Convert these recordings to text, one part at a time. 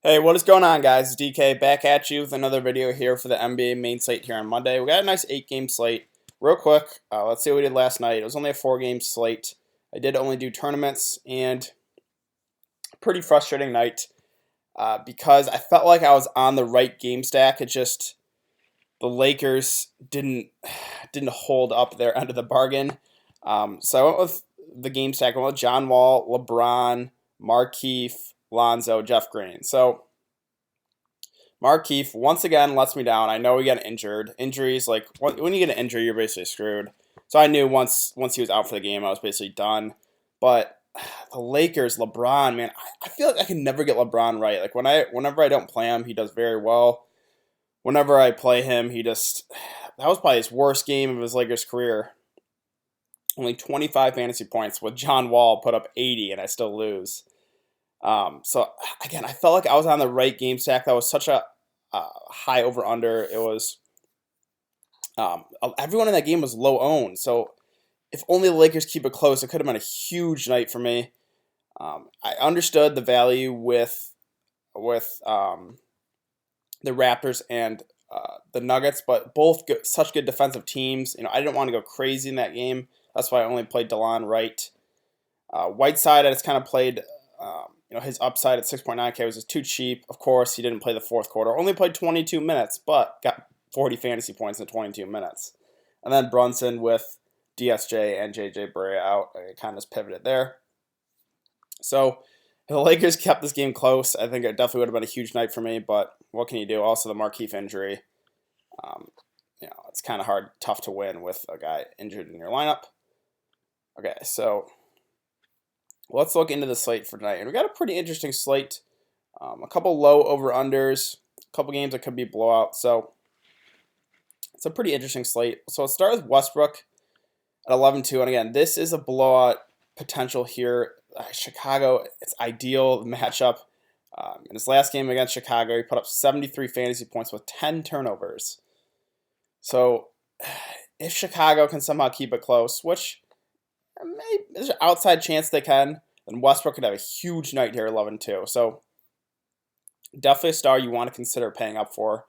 Hey, what is going on, guys? It's DK back at you with another video here for the NBA main slate here on Monday. We got a nice 8-game slate. Real quick, let's see what we did last night. It was only a 4-game slate. I did only do tournaments, and pretty frustrating night because I felt like I was on the right game stack. It just the Lakers didn't hold up their end of the bargain. So I went with the game stack. I went with John Wall, LeBron, Markieff, Lonzo, Jeff Green. So Markieff once again lets me down. I know he got injured. Injuries, like when you get an injury, you're basically screwed. So I knew once he was out for the game, I was basically done. But the Lakers, LeBron, man, I feel like I can never get LeBron right. Like whenever I don't play him, he does very well. Whenever I play him, that was probably his worst game of his Lakers career. Only 25 fantasy points with John Wall put up 80, and I still lose. So again, I felt like I was on the right game stack. That was such a high over under. It was everyone in that game was low owned. So if only the Lakers keep it close, it could have been a huge night for me. I understood the value with the Raptors and the Nuggets, but both such good defensive teams. I didn't want to go crazy in that game. That's why I only played DeLon Wright. Whiteside, I just kind of played. His upside at 6.9K was just too cheap. Of course, he didn't play the fourth quarter. Only played 22 minutes, but got 40 fantasy points in 22 minutes. And then Brunson with DSJ and JJ Barea out. I kind of just pivoted there. So the Lakers kept this game close. I think it definitely would have been a huge night for me, but what can you do? Also, the Markieff injury. It's kind of tough to win with a guy injured in your lineup. Okay, so let's look into the slate for tonight. And we got a pretty interesting slate. A couple low over-unders, a couple games that could be blowout. So it's a pretty interesting slate. So let's start with Westbrook at 11-2. And again, this is a blowout potential here. Chicago, it's ideal matchup. In his last game against Chicago, he put up 73 fantasy points with 10 turnovers. So if Chicago can somehow keep it close, which maybe there's an outside chance they can, then Westbrook could have a huge night here, 11-2. So definitely a star you want to consider paying up for.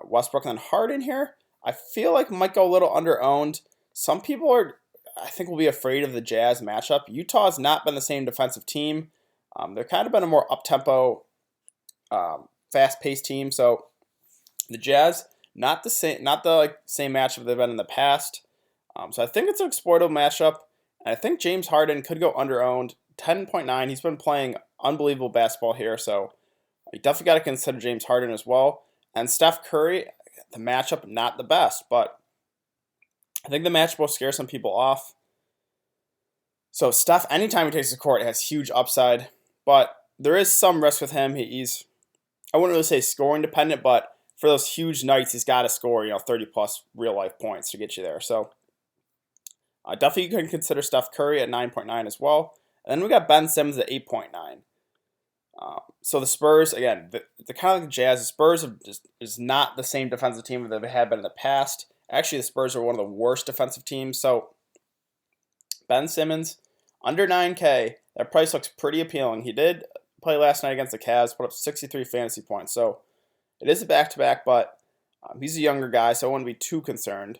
Westbrook and then Harden here, I feel like might go a little under-owned. Some people I think, will be afraid of the Jazz matchup. Utah has not been the same defensive team. They're kind of been a more up-tempo, fast-paced team. So the Jazz, not the same matchup they've been in the past. So I think it's an exploitable matchup. And I think James Harden could go under-owned. 10.9. He's been playing unbelievable basketball here, so you definitely got to consider James Harden as well. And Steph Curry, the matchup, not the best, but I think the matchup will scare some people off. So Steph, anytime he takes the court, has huge upside, but there is some risk with him. I wouldn't really say scoring dependent, but for those huge nights, he's got to score 30-plus real-life points to get you there. So definitely you can consider Steph Curry at 9.9 as well. And then we got Ben Simmons at 8.9. So the Spurs, again, the kind of like the Jazz, the Spurs is not the same defensive team that they have been in the past. Actually, the Spurs are one of the worst defensive teams. So Ben Simmons, under 9K, that price looks pretty appealing. He did play last night against the Cavs, put up 63 fantasy points. So it is a back-to-back, but he's a younger guy, so I wouldn't be too concerned.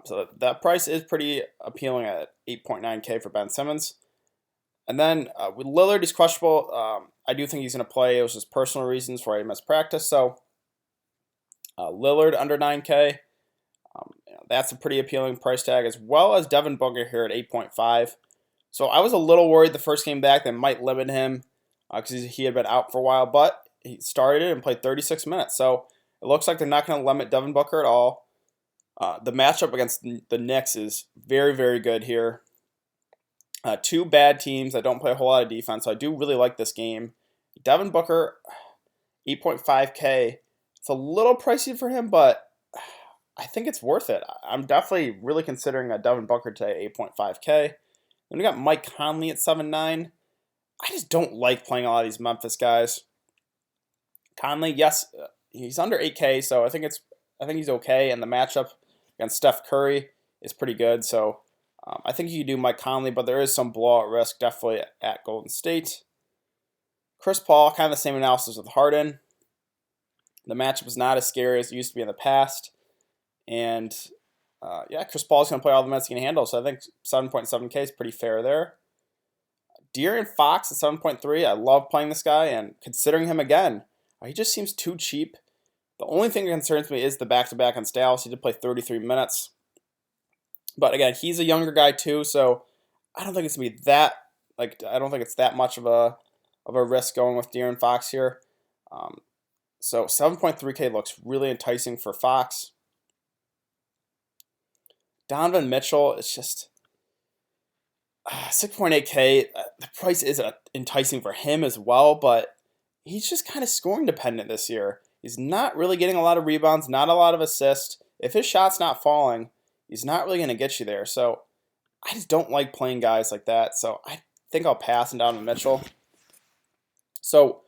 So that price is pretty appealing at 8.9K for Ben Simmons. And then with Lillard, he's questionable. I do think he's going to play. It was just personal reasons for he missed practice. So Lillard under 9K. That's a pretty appealing price tag, as well as Devin Booker here at 8.5. So I was a little worried the first game back that might limit him because he had been out for a while, but he started and played 36 minutes. So it looks like they're not going to limit Devin Booker at all. The matchup against the Knicks is very, very good here. Two bad teams that don't play a whole lot of defense, so I do really like this game. Devin Booker, 8.5K. It's a little pricey for him, but I think it's worth it. I'm definitely really considering a Devin Booker today, 8.5K. Then we got Mike Conley at 7.9. I just don't like playing a lot of these Memphis guys. Conley, yes, he's under 8K, so I think he's okay, and the matchup against Steph Curry is pretty good. So I think you can do Mike Conley, but there is some blowout risk definitely at Golden State. Chris Paul, kind of the same analysis with Harden. The matchup is not as scary as it used to be in the past. And yeah, Chris Paul's going to play all the minutes he can handle. So I think 7.7K is pretty fair there. De'Aaron Fox at 7.3. I love playing this guy and considering him again. He just seems too cheap. The only thing that concerns me is the back-to-back on Dallas. He did play 33 minutes. But again, he's a younger guy too, so I don't think it's going to be that, I don't think it's that much of a risk going with De'Aaron Fox here. So 7.3K looks really enticing for Fox. Donovan Mitchell, it's just 6.8K. The price is enticing for him as well, but he's just kind of scoring dependent this year. He's not really getting a lot of rebounds, not a lot of assists. If his shot's not falling, he's not really going to get you there. So I just don't like playing guys like that. So I think I'll pass on Donovan Mitchell. So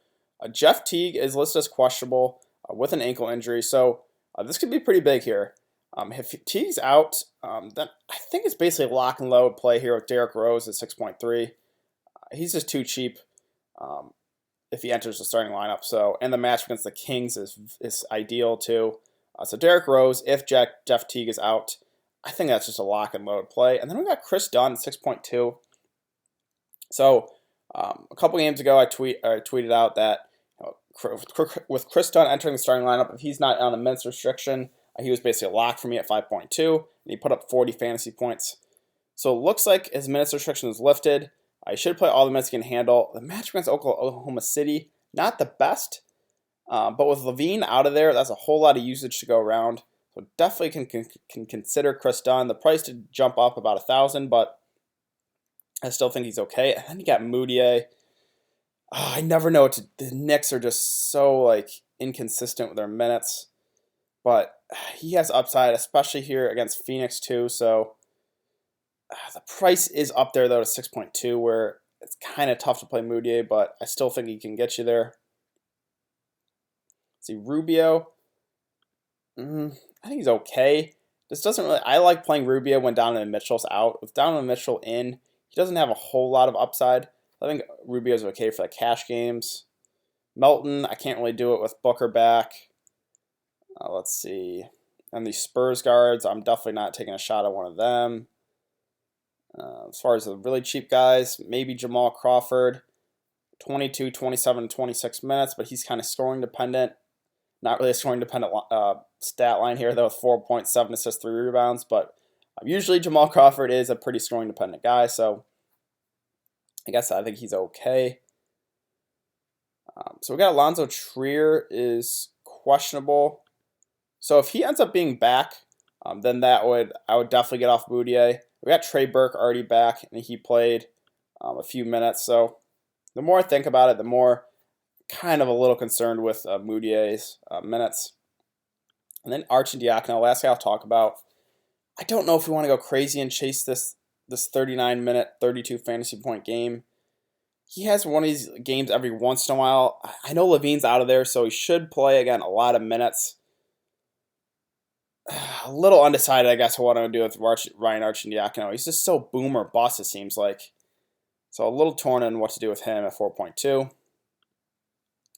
Jeff Teague is listed as questionable with an ankle injury. So this could be pretty big here. If Teague's out, then I think it's basically a lock and load play here with Derrick Rose at 6.3. He's just too cheap if he enters the starting lineup. So, and the match against the Kings is ideal too. So Derrick Rose, if Jeff Teague is out, I think that's just a lock and load play. And then we got Chris Dunn at 6.2. So a couple games ago, I tweeted out that with Chris Dunn entering the starting lineup, if he's not on a minutes restriction, he was basically a lock for me at 5.2, and he put up 40 fantasy points. So it looks like his minutes restriction is lifted. I should play all the minutes he can handle. The match against Oklahoma City, not the best, but with Levine out of there, that's a whole lot of usage to go around. So definitely can consider Chris Dunn. The price did jump up about 1,000, but I still think he's okay. And then you got Moutier. I never know what to. The Knicks are just so inconsistent with their minutes. But he has upside, especially here against Phoenix too. So the price is up there though to 6.2, where it's kind of tough to play Moutier, but I still think he can get you there. Let's see, Rubio. I think he's okay. This doesn't really. I like playing Rubio when Donovan Mitchell's out. With Donovan Mitchell in, he doesn't have a whole lot of upside. I think Rubio's okay for the cash games. Melton, I can't really do it with Booker back. Let's see. And the Spurs guards, I'm definitely not taking a shot at one of them. As far as the really cheap guys, maybe Jamal Crawford, 22, 27, 26 minutes, but he's kind of scoring dependent. Not really a scoring dependent stat line here, though, with 4.7 assists, 3 rebounds. But usually Jamal Crawford is a pretty scoring dependent guy, so I think he's okay. So we got Alonzo Trier is questionable. So if he ends up being back, then I would definitely get off Moutier. We got Trey Burke already back, and he played a few minutes. So the more I think about it, the more kind of a little concerned with Moutier's minutes. And then Arcidiacono, last guy I'll talk about. I don't know if we want to go crazy and chase this 39-minute, 32 fantasy point game. He has one of these games every once in a while. I know Levine's out of there, so he should play, again, a lot of minutes. A little undecided, I guess, what I'm going to do with Ryan Arcidiacono. He's just so boom or bust, it seems like. So a little torn on what to do with him at 4.2. Okay,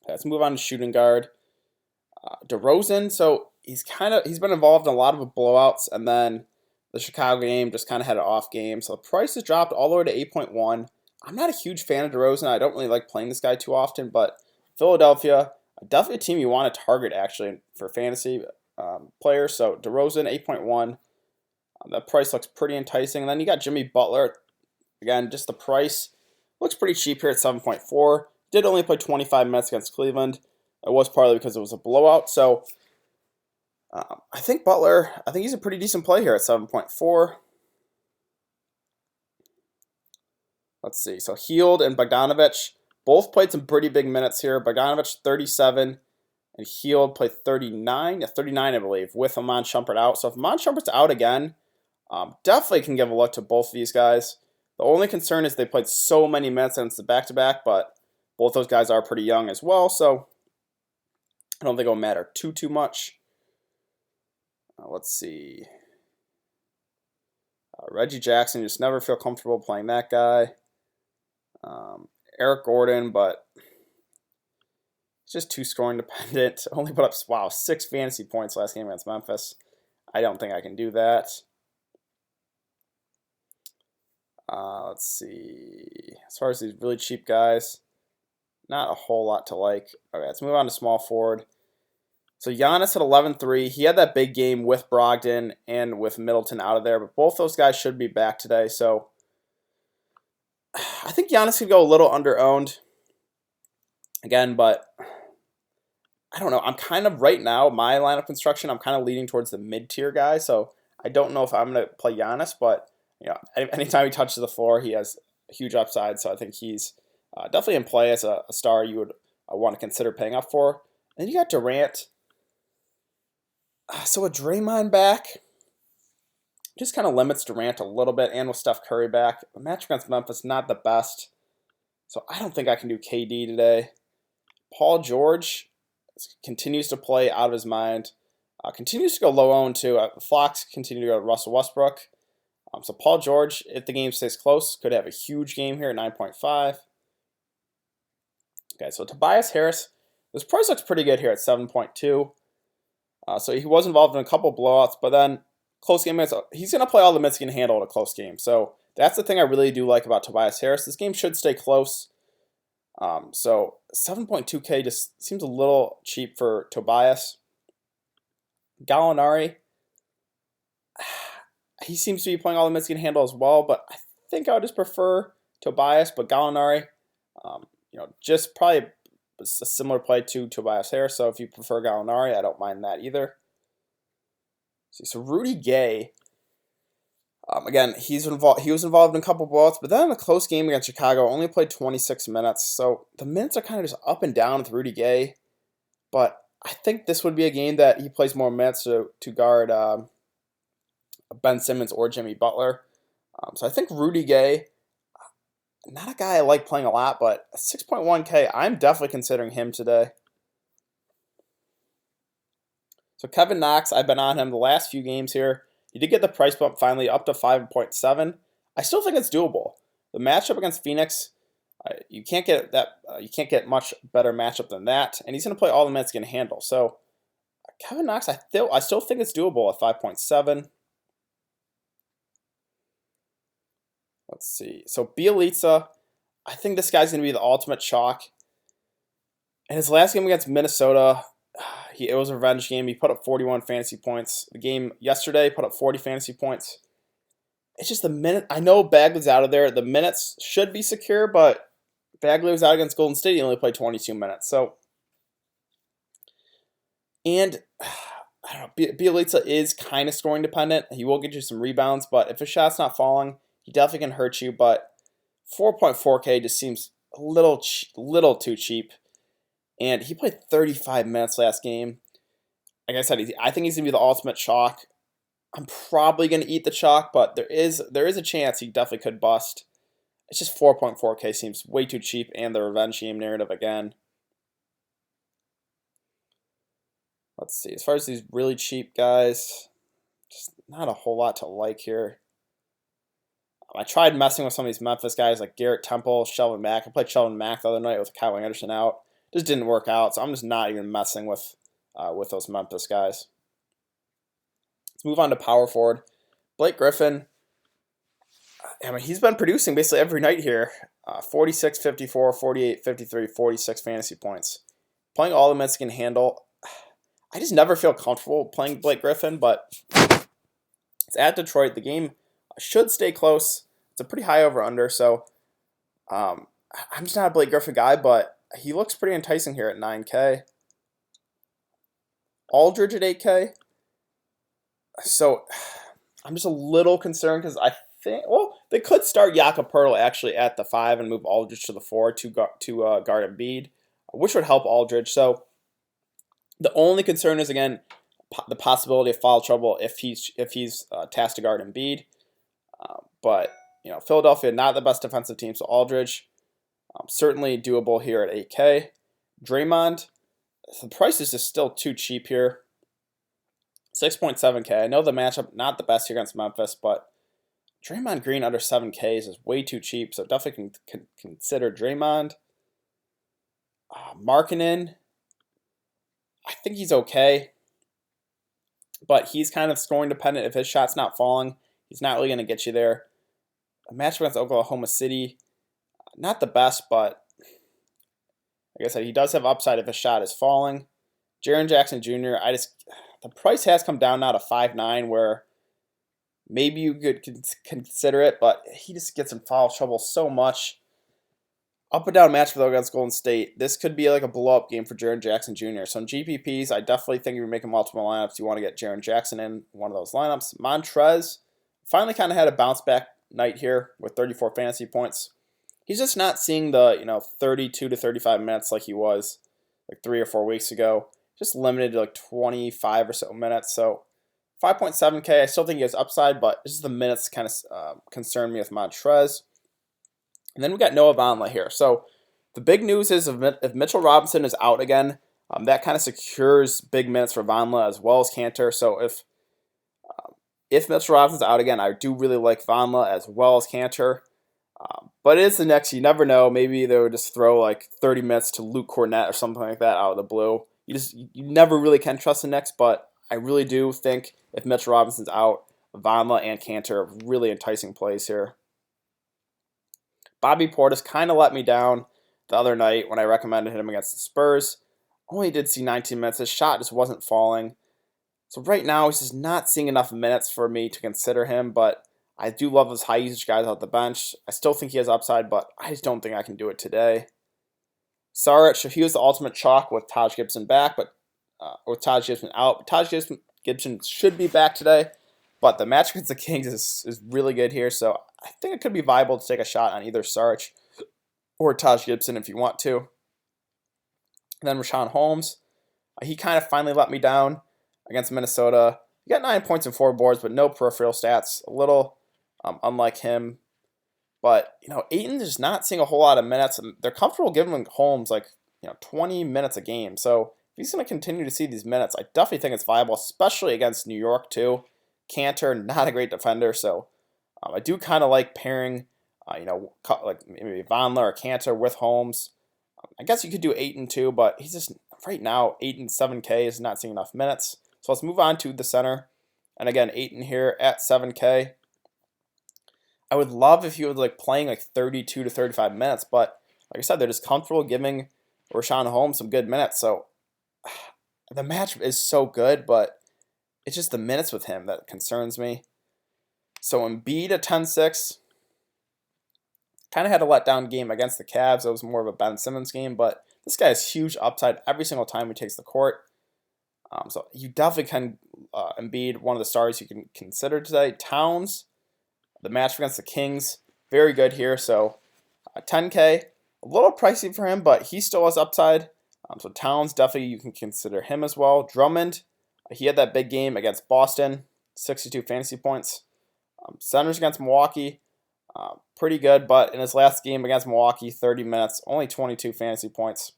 let's move on to shooting guard. DeRozan, so he's been involved in a lot of blowouts, and then the Chicago game just kind of had an off game. So the price has dropped all the way to 8.1. I'm not a huge fan of DeRozan. I don't really like playing this guy too often, but Philadelphia, definitely a team you want to target, actually, for fantasy players. So DeRozan, 8.1. That price looks pretty enticing. And then you got Jimmy Butler. Again, just the price looks pretty cheap here at 7.4. Did only play 25 minutes against Cleveland. It was partly because it was a blowout. So I think he's a pretty decent play here at 7.4. Let's see. So Hield and Bogdanovich both played some pretty big minutes here. Bogdanovich 37 and Hield played 39. Yeah, 39, I believe, with Iman Shumpert out. So if Iman Shumpert's out again, definitely can give a look to both of these guys. The only concern is they played so many minutes and it's the back-to-back, but both those guys are pretty young as well, so I don't think it'll matter too much. Let's see. Reggie Jackson, just never feel comfortable playing that guy. Eric Gordon, but just too scoring dependent. Only put up, wow, 6 fantasy points last game against Memphis. I don't think I can do that. Let's see. As far as these really cheap guys, not a whole lot to like. Okay, let's move on to small forward. So Giannis at 11-3. He had that big game with Brogdon and with Middleton out of there, but both those guys should be back today. So I think Giannis could go a little under-owned again, but I don't know. I'm kind of, right now, my lineup construction, I'm kind of leaning towards the mid-tier guy. So I don't know if I'm going to play Giannis, but anytime he touches the floor, he has a huge upside. So I think he's definitely in play as a star you would want to consider paying up for. And you got Durant. So with Draymond back, just kind of limits Durant a little bit, and with Steph Curry back. The match against Memphis, not the best. So I don't think I can do KD today. Paul George continues to play out of his mind. Continues to go low owned too. Fox continue to go to Russell Westbrook. So Paul George, if the game stays close, could have a huge game here at 9.5. Okay, so Tobias Harris, this price looks pretty good here at 7.2. So he was involved in a couple blowouts, but then close game, he's going to play all the minutes he can handle in a close game. So that's the thing I really do like about Tobias Harris. This game should stay close. So 7.2K just seems a little cheap for Tobias. Gallinari, he seems to be playing all the minutes he can handle as well, but I think I would just prefer Tobias. But Gallinari, just probably a similar play to Tobias Harris. So if you prefer Gallinari, I don't mind that either. So Rudy Gay, again, he was involved in a couple blowouts, but then in a close game against Chicago, only played 26 minutes. So the minutes are kind of just up and down with Rudy Gay. But I think this would be a game that he plays more minutes to guard Ben Simmons or Jimmy Butler. So I think Rudy Gay, not a guy I like playing a lot, but 6.1K, I'm definitely considering him today. So Kevin Knox, I've been on him the last few games here. He did get the price bump finally up to 5.7. I still think it's doable. The matchup against Phoenix, you can't get that. You can't get much better matchup than that, and he's going to play all the minutes he can handle. So Kevin Knox, I still think it's doable at 5.7. Let's see. So Bielitsa, I think this guy's going to be the ultimate chalk. In his last game against Minnesota, it was a revenge game. He put up 41 fantasy points. The game yesterday put up 40 fantasy points. It's just the minute. I know Bagley's out of there. The minutes should be secure, but Bagley was out against Golden State. He only played 22 minutes. So, and I don't know, Bielitsa is kind of scoring dependent. He will get you some rebounds, but if his shot's not falling, he definitely can hurt you. But 4.4K just seems a little too cheap. And he played 35 minutes last game. Like I said, I think he's going to be the ultimate chalk. I'm probably going to eat the chalk, but there is a chance he definitely could bust. It's just 4.4K seems way too cheap, and the revenge game narrative again. Let's see. As far as these really cheap guys, just not a whole lot to like here. I tried messing with some of these Memphis guys like Garrett Temple, Shelvin Mack. I played Shelvin Mack the other night with Kyle Anderson out. Just didn't work out, so I'm just not even messing with those Memphis guys. Let's move on to power forward. Blake Griffin, I mean, he's been producing basically every night here. 46, 54, 48, 53, 46 fantasy points. Playing all the minutes he can handle. I just never feel comfortable playing Blake Griffin, but it's at Detroit. The game should stay close. It's a pretty high over-under, so I'm just not a Blake Griffin guy, but he looks pretty enticing here at 9K. Aldridge at 8K. So I'm just a little concerned because I think, well, they could start Jakob Poeltl actually at the 5 and move Aldridge to the 4 to guard Embiid, which would help Aldridge. So the only concern is, again, the possibility of foul trouble if he's tasked to guard Embiid. But Philadelphia, not the best defensive team, so Aldridge certainly doable here at 8K. Draymond, the price is just still too cheap here. 6.7K. I know the matchup not the best here against Memphis, but Draymond Green under 7K is way too cheap, so definitely can consider Draymond. Markkanen, think he's okay, but he's kind of scoring dependent. If his shot's not falling, he's not really going to get you there. A match against Oklahoma City, not the best, but like I said, he does have upside if his shot is falling. Jaren Jackson Jr., the price has come down now to 5.9, where maybe you could consider it, but he just gets in foul trouble so much. Up and down match though against Golden State. This could be like a blow-up game for Jaren Jackson Jr. So in GPPs, I definitely think if you're making multiple lineups, you want to get Jaren Jackson in one of those lineups. Montrez finally kind of had a bounce-back night here with 34 fantasy points. He's just not seeing the 32 to 35 minutes like he was like 3 or 4 weeks ago. Just limited to like 25 or so minutes. So 5.7K, I still think he has upside, but just the minutes kind of concern me with Montrez. And then we got Noah Vonleh here. So the big news is if Mitchell Robinson is out again, that kind of secures big minutes for Vonleh as well as Kanter. So if Mitchell Robinson's out again, I do really like Vonleh as well as Kanter. But it is the Knicks. You never know. Maybe they would just throw like 30 minutes to Luke Cornett or something like that out of the blue. You never really can trust the Knicks, but I really do think if Mitchell Robinson's out, Vonleh and Kanter are really enticing plays here. Bobby Portis kind of let me down the other night when I recommended him against the Spurs. Only did see 19 minutes. His shot just wasn't falling. So right now, he's just not seeing enough minutes for me to consider him, but I do love those high usage guys off the bench. I still think he has upside, but I just don't think I can do it today. Saric, he was the ultimate chalk with Taj Gibson back, but with Taj Gibson out. But Taj Gibson should be back today, but the match against the Kings is really good here, so I think it could be viable to take a shot on either Saric or Taj Gibson if you want to. And then Richaun Holmes, he kind of finally let me down against Minnesota. He got 9 points and 4 boards, but no peripheral stats. A little unlike him. But, Ayton's just not seeing a whole lot of minutes. And they're comfortable giving Holmes 20 minutes a game. So if he's going to continue to see these minutes, I definitely think it's viable, especially against New York too. Kanter, not a great defender, so I do kind of like pairing, like maybe Vonleh or Kanter with Holmes. I guess you could do Ayton too, but he's just, right now, Ayton 7K is not seeing enough minutes. So let's move on to the center. And again, Ayton here at 7K. I would love if he was playing 32 to 35 minutes, but like I said, they're just comfortable giving Richaun Holmes some good minutes. So the match is so good, but it's just the minutes with him that concerns me. So Embiid at 10-6. Kind of had a letdown game against the Cavs. It was more of a Ben Simmons game, but this guy has huge upside every single time he takes the court. So you definitely can Embiid, one of the stars you can consider today. Towns, the match against the Kings, very good here. So 10K, a little pricey for him, but he still has upside. So Towns, definitely you can consider him as well. Drummond, he had that big game against Boston, 62 fantasy points. Centers against Milwaukee, pretty good, but in his last game against Milwaukee, 30 minutes, only 22 fantasy points.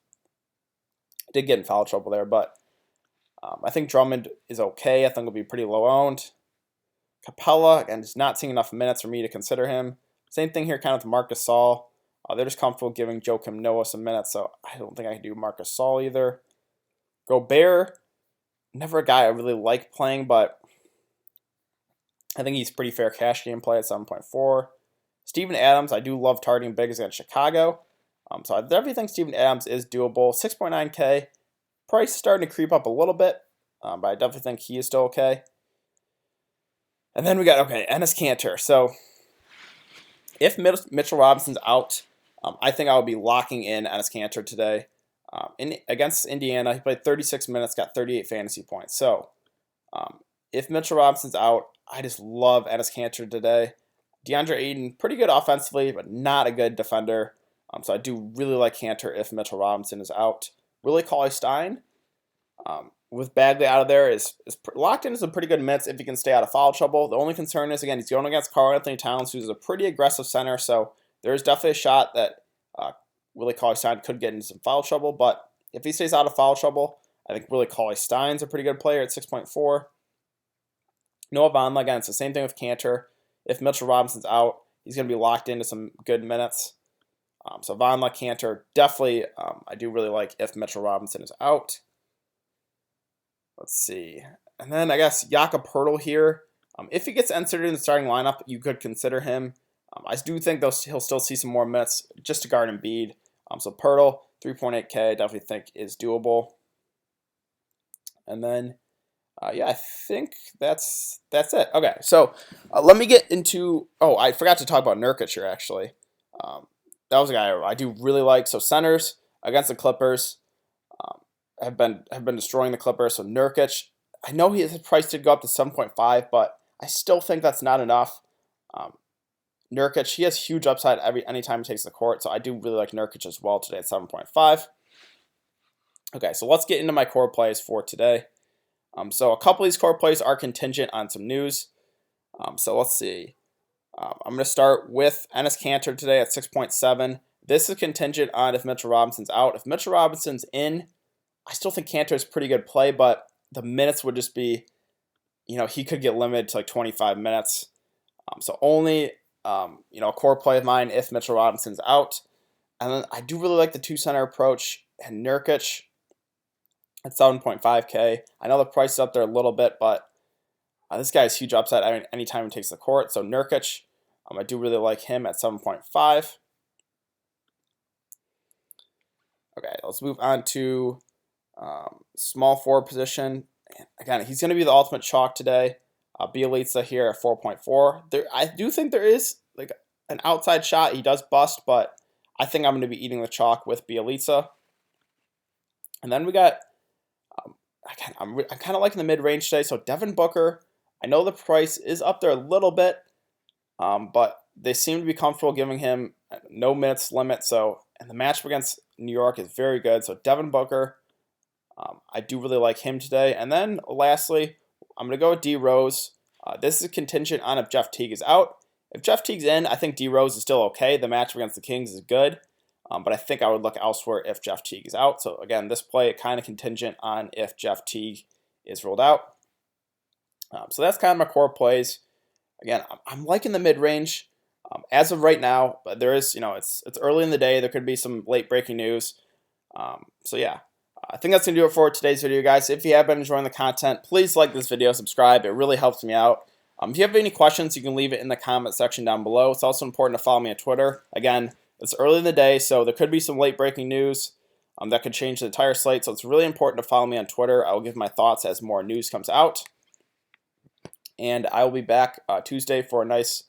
Did get in foul trouble there, but I think Drummond is okay. I think he'll be pretty low owned. Capella, again, just not seeing enough minutes for me to consider him. Same thing here kind of with Marc Gasol. They're just comfortable giving Joakim Noah some minutes, so I don't think I can do Marc Gasol either. Gobert, never a guy I really like playing, but I think he's pretty fair cash game play at 7.4. Steven Adams, I do love targeting bigs against Chicago. So I definitely think Steven Adams is doable. 6.9K. Price is starting to creep up a little bit, but I definitely think he is still okay. And then we got, Enes Kanter. So if Mitchell Robinson's out, I think I would be locking in Enes Kanter today. Against Indiana, he played 36 minutes, got 38 fantasy points. So if Mitchell Robinson's out, I just love Enes Kanter today. DeAndre Ayton, pretty good offensively, but not a good defender. So I do really like Kanter if Mitchell Robinson is out. Willie Cauley-Stein, with Bagley out of there, is locked into some pretty good minutes if he can stay out of foul trouble. The only concern is, again, he's going against Karl-Anthony Towns, who's a pretty aggressive center, so there's definitely a shot that Willie Cauley-Stein could get into some foul trouble, but if he stays out of foul trouble, I think Willie Cauley-Stein's a pretty good player at 6.4. Noah Vonleh, again, it's the same thing with Kanter. If Mitchell Robinson's out, he's going to be locked into some good minutes. So Vonleh, Kanter, definitely I do really like if Mitchell Robinson is out. Let's see. And then I guess Jakob Poeltl here. If he gets inserted in the starting lineup, you could consider him. I do think he'll still see some more minutes just to guard Embiid. So Poeltl, 3.8K, I definitely think is doable. And then, yeah, I think that's it. Okay, so let me get into. Oh, I forgot to talk about Nurkic here actually. That was a guy I do really like. So centers against the Clippers have been destroying the Clippers. So Nurkic, I know his price did go up to 7.5, but I still think that's not enough. Nurkic, he has huge upside anytime he takes the court, so I do really like Nurkic as well today at 7.5. Okay, so let's get into my core plays for today. So a couple of these core plays are contingent on some news. So let's see. I'm going to start with Enes Kanter today at 6.7. This is contingent on if Mitchell Robinson's out. If Mitchell Robinson's in, I still think Kanter is pretty good play, but the minutes would just be, he could get limited to like 25 minutes. So only, a core play of mine if Mitchell Robinson's out. And then I do really like the two center approach and Nurkic at 7.5K. I know the price is up there a little bit, but this guy has huge upside anytime he takes the court. So Nurkic, I do really like him at 7.5. Okay, let's move on to small forward position. Again, he's going to be the ultimate chalk today. Bielitsa here at 4.4. I do think there is like an outside shot. He does bust, but I think I'm going to be eating the chalk with Bielitsa. And then we got, I'm kind of liking the mid-range today. So Devin Booker, I know the price is up there a little bit, but they seem to be comfortable giving him no minutes limit. So, and the matchup against New York is very good. So Devin Booker, I do really like him today. And then lastly, I'm going to go with D Rose. This is contingent on if Jeff Teague is out. If Jeff Teague's in, I think D Rose is still okay. The matchup against the Kings is good. But I think I would look elsewhere if Jeff Teague is out. So again, this play kind of contingent on if Jeff Teague is ruled out. So that's kind of my core plays. Again, I'm liking the mid-range as of right now, but there is, it's early in the day. There could be some late breaking news. So yeah, I think that's going to do it for today's video, guys. If you have been enjoying the content, please like this video, subscribe. It really helps me out. If you have any questions, you can leave it in the comment section down below. It's also important to follow me on Twitter. Again, it's early in the day, so there could be some late breaking news that could change the entire slate. So it's really important to follow me on Twitter. I will give my thoughts as more news comes out. And I will be back Tuesday for a nice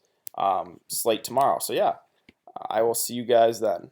slate tomorrow. So yeah, I will see you guys then.